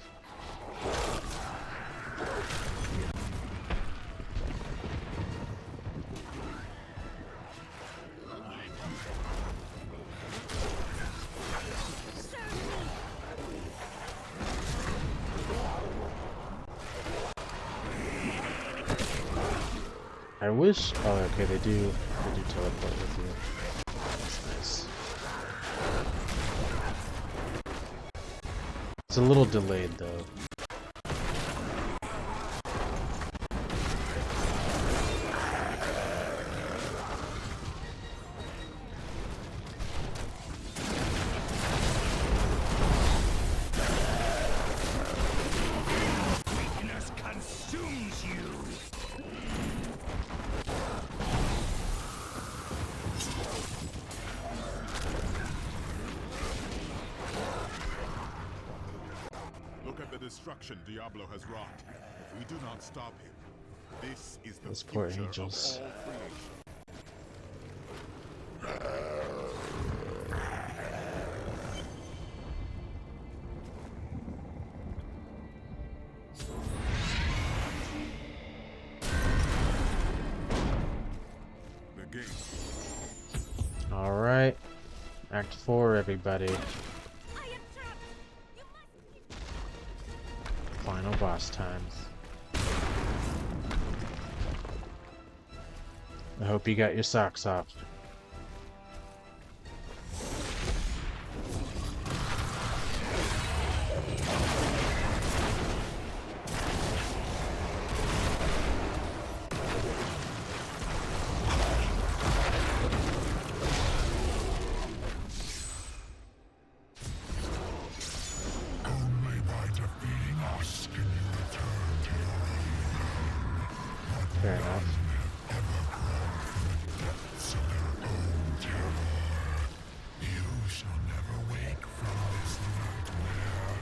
Speaker 1: I wish. Oh, okay. They do teleport with you. That's nice. It's a little delayed though.
Speaker 2: Weakness consumes you.
Speaker 7: Look at the destruction Diablo has wrought. If we do not stop him, this is the
Speaker 1: Those poor
Speaker 7: future
Speaker 1: angels.
Speaker 7: of all creation. The gate.
Speaker 1: All right. Act 4, everybody.
Speaker 6: I am trapped. You must.
Speaker 1: Final boss time. I hope you got your socks off.
Speaker 7: Only by defeating us can you return to your own.
Speaker 1: Fair enough.
Speaker 7: Depths of their own terror. You shall never wake from this nightmare.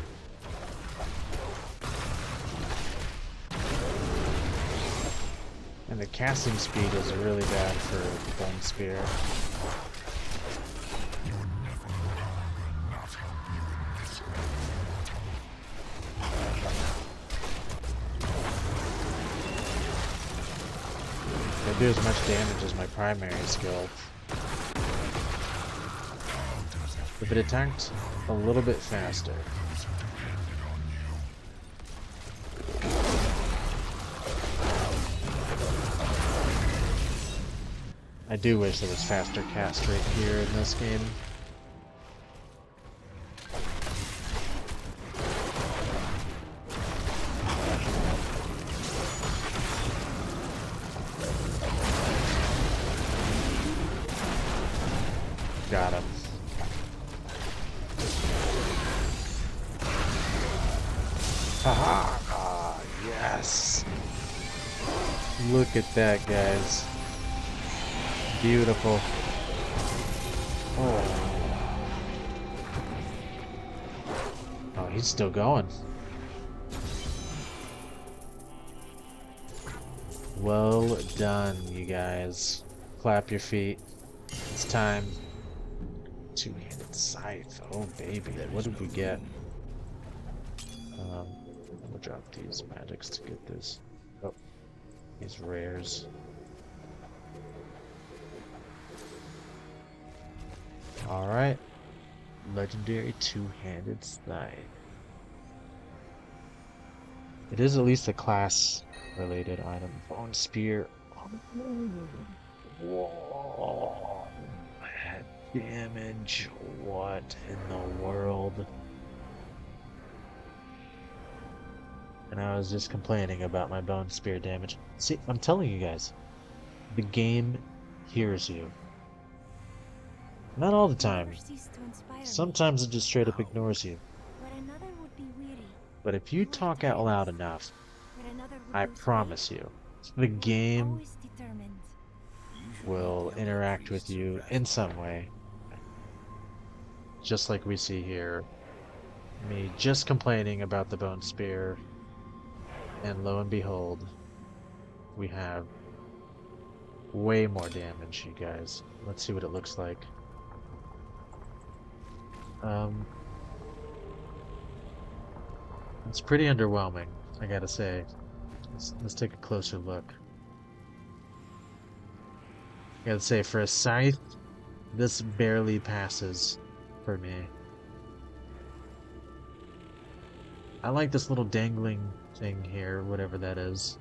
Speaker 1: And the casting speed is really bad for Bone Spear.
Speaker 7: Your never longer not help you in this
Speaker 1: They do as much damage as my primary skill. If it attacked a little bit faster. I do wish there was faster cast rate here in this game. Got him. Haha! Ah, yes! Look at that, guys. Beautiful. Oh. Oh, he's still going. Well done, you guys. Clap your feet. It's time. Two-handed scythe. Oh, baby. What did we get? I'm gonna drop these magics to get this. Oh, these rares. Alright. Legendary two-handed scythe. It is at least a class-related item. Bone spear. Whoa. That damage. What in the world? And I was just complaining about my bone spear damage. See, I'm telling you guys, the game hears you. Not all the time.
Speaker 6: Never cease to inspire me.
Speaker 1: Sometimes it just straight up ignores you.
Speaker 6: Where another would be weary,
Speaker 1: But if you talk out loud enough,
Speaker 6: where another would
Speaker 1: I
Speaker 6: lose
Speaker 1: promise
Speaker 6: faith,
Speaker 1: you, the game
Speaker 6: always determined.
Speaker 1: will interact with you in some way. Just like we see here. Me just complaining about the bone spear. And lo and behold, we have way more damage, you guys. Let's see what it looks like. It's pretty underwhelming, I gotta say. Let's take a closer look. I gotta say, for a scythe, this barely passes for me. I like this little dangling thing here, whatever that is.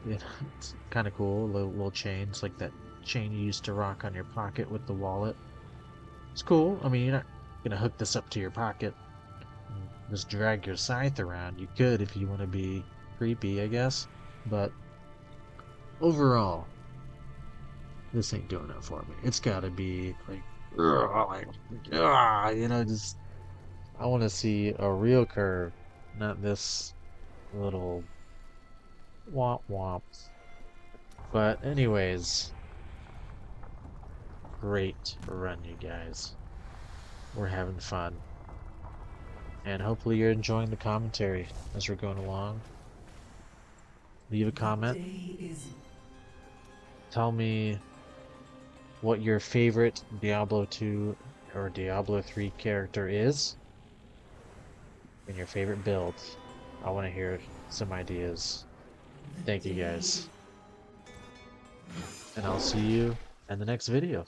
Speaker 1: It's kind of cool, little chain. It's like that chain you used to rock on your pocket with the wallet. It's cool. I mean, you're not gonna hook this up to your pocket and just drag your scythe around. You could if you want to be creepy, I guess. But overall, this ain't doing it for me. It's gotta be like, you know, just I want to see a real curve, not this little womp womp. But anyways, great run, you guys. We're having fun. And hopefully you're enjoying the commentary as we're going along. Leave a comment. Tell me what your favorite Diablo 2 or Diablo 3 character is. And your favorite build. I want to hear some ideas. Thank you guys. And I'll see you in the next video.